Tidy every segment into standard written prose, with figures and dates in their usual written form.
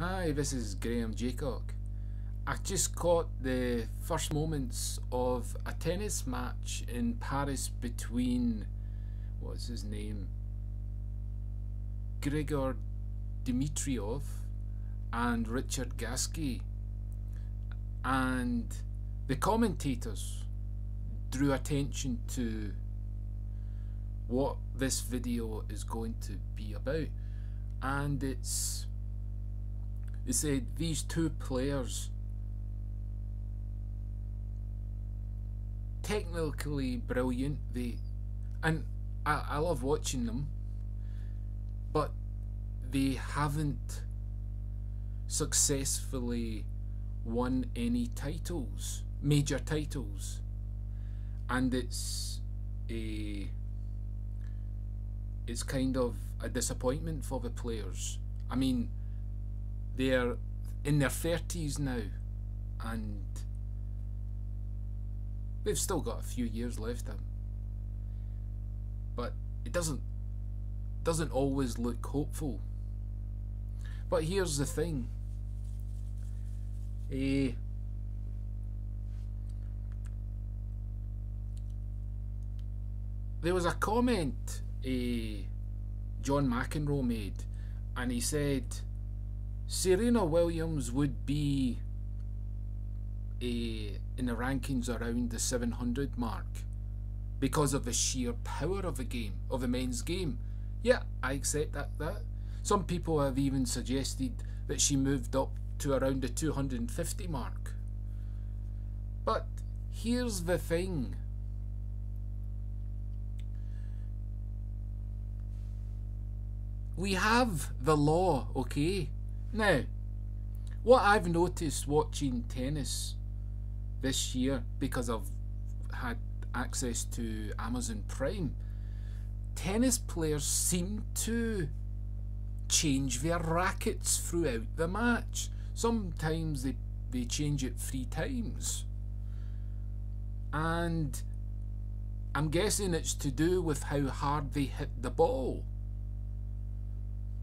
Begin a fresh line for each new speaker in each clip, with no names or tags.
Hi, this is Graham Jeacocke. I just caught the first moments of a tennis match in Paris between, what's his name, Grigor Dimitrov and Richard Gasquet, and the commentators drew attention to what this video is going to be about, and they said these two players, technically brilliant, and I love watching them, but they haven't successfully won any titles, major titles, and it's kind of a disappointment for the players. I mean, they're in their 30s now, and they've still got a few years left in, but it doesn't always look hopeful. But here's the thing, there was a comment John McEnroe made, and he said Serena Williams would be in the rankings around the 700 mark because of the sheer power of the game, of the men's game. Yeah, I accept that. Some people have even suggested that she moved up to around the 250 mark. But here's the thing. We have the law, okay? Now, what I've noticed watching tennis this year, because I've had access to Amazon Prime, tennis players seem to change their rackets throughout the match. Sometimes they change it 3 times. And I'm guessing it's to do with how hard they hit the ball,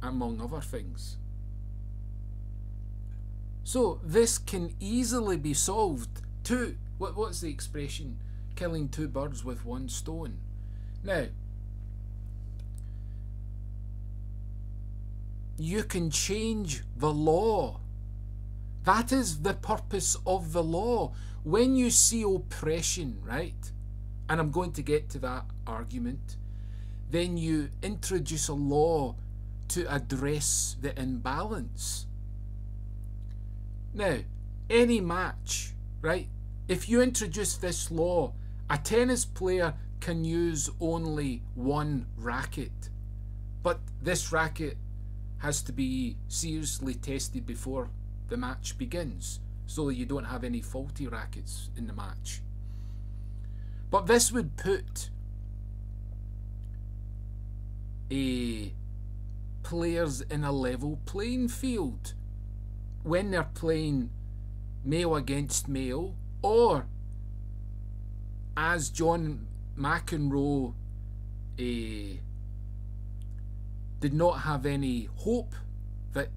among other things. So this can easily be solved. What's the expression? Killing 2 birds with 1 stone. Now, you can change the law. That is the purpose of the law. When you see oppression, right, and I'm going to get to that argument, then you introduce a law to address the imbalance. Now, any match, right, if you introduce this law, a tennis player can use only 1 racket, but this racket has to be seriously tested before the match begins, so you don't have any faulty rackets in the match. But this would put players in a level playing field when they're playing male against male, or as John McEnroe did not have any hope that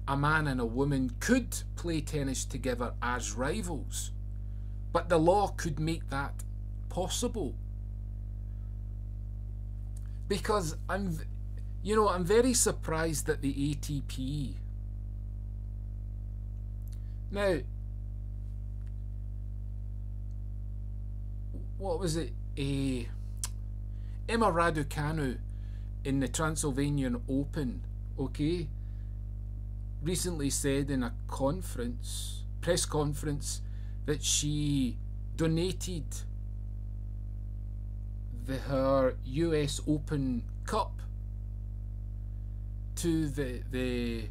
a man and a woman could play tennis together as rivals, but the law could make that possible. Because I'm very surprised that the ATP, now, what was it? Emma Raducanu in the Transylvanian Open, okay, recently said in a press conference, that she donated her US Open Cup to the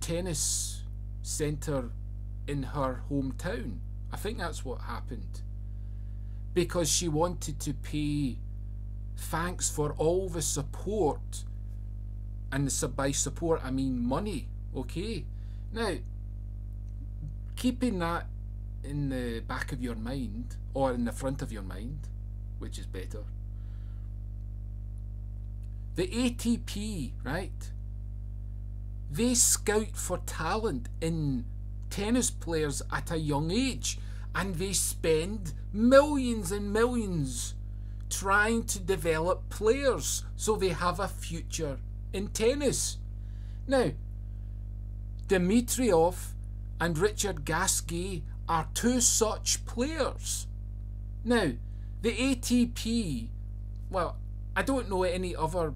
tennis centre in her hometown. I think that's what happened, because she wanted to pay thanks for all the support, and by support I mean money, okay? Now, keeping that in the back of your mind, or in the front of your mind, which is better, the ATP, right, they scout for talent in tennis players at a young age, and they spend millions and millions trying to develop players so they have a future in tennis. Now, Dimitrov and Richard Gasquet are two such players. Now, the ATP, well, I don't know any other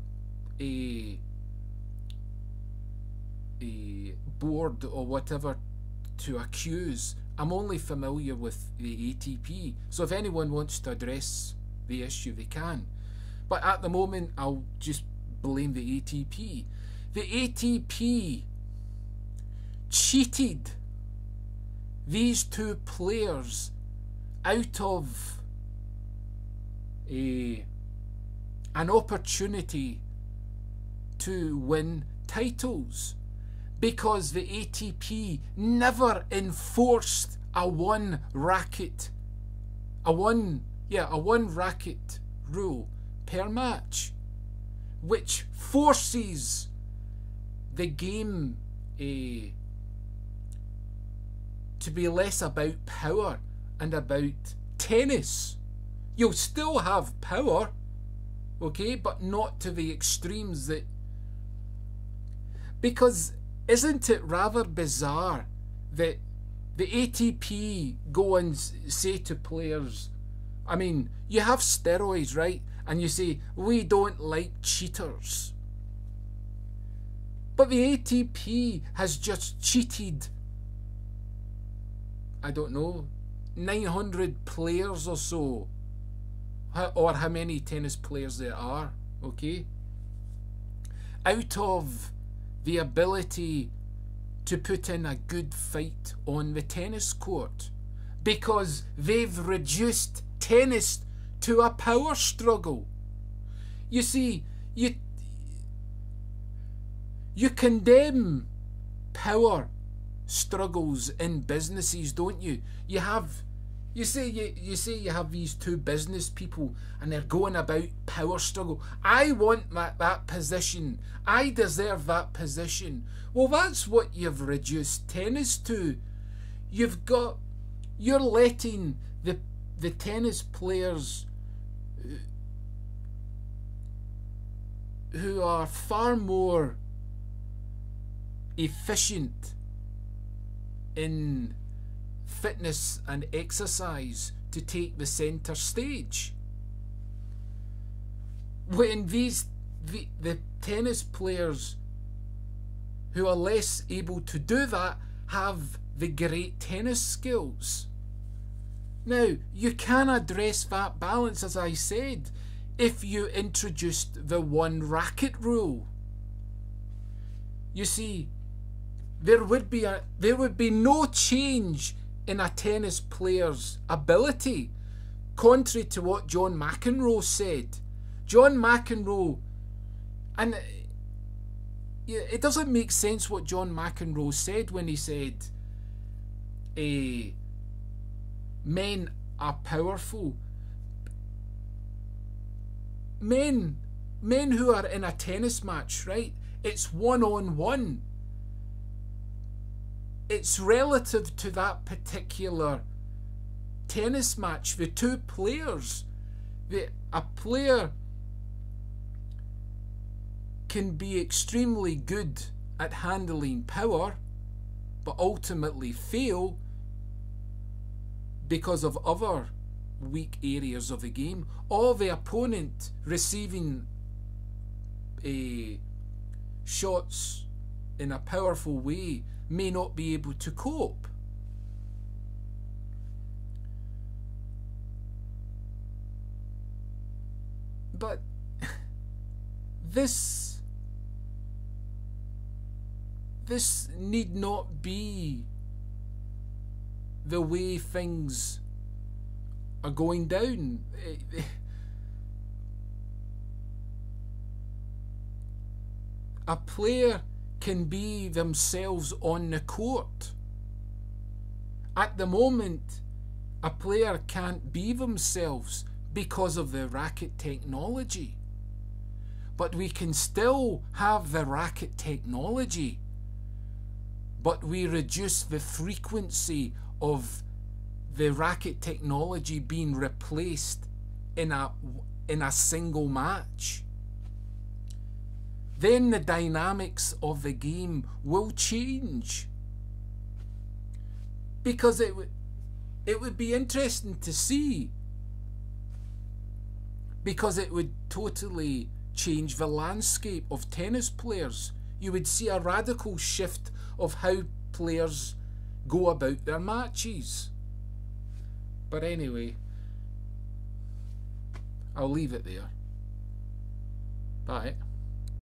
board or whatever to accuse. I'm only familiar with the ATP, so if anyone wants to address the issue, they can. But at the moment, I'll just blame the ATP. The ATP cheated these two players out of an opportunity to win titles, because the ATP never enforced a one racket rule per match, which forces the game to be less about power and about tennis. You'll still have power, okay, but not to the extremes that... Because isn't it rather bizarre that the ATP go and say to players, I mean, you have steroids, right? And you say, we don't like cheaters. But the ATP has just cheated, I don't know, 900 players or so, or how many tennis players there are, okay, out of the ability to put in a good fight on the tennis court, because they've reduced tennis to a power struggle. You see, you condemn power struggles in businesses, don't you? You say you have these two business people and they're going about power struggle. I want that position. I deserve that position. Well, that's what you've reduced tennis to. You're letting the tennis players who are far more efficient in fitness and exercise to take the centre stage, when the tennis players who are less able to do that have the great tennis skills. Now, you can address that balance, as I said, if you introduced the one racket rule. You see, there would be no change in a tennis player's ability, contrary to what John McEnroe said. John McEnroe, and it doesn't make sense what John McEnroe said when he said men are powerful. Men who are in a tennis match, right? It's one-on-one. It's relative to that particular tennis match. The two players, a player can be extremely good at handling power, but ultimately fail because of other weak areas of the game, or the opponent receiving shots in a powerful way may not be able to cope. But this need not be the way things are going down. A player can be themselves on the court. At the moment, a player can't be themselves because of the racket technology. But we can still have the racket technology but we reduce the frequency of the racket technology being replaced in a single match, then the dynamics of the game will change. Because it would be interesting to see, because it would totally change the landscape of tennis players. You would see a radical shift of how players go about their matches. But anyway, I'll leave it there. Bye.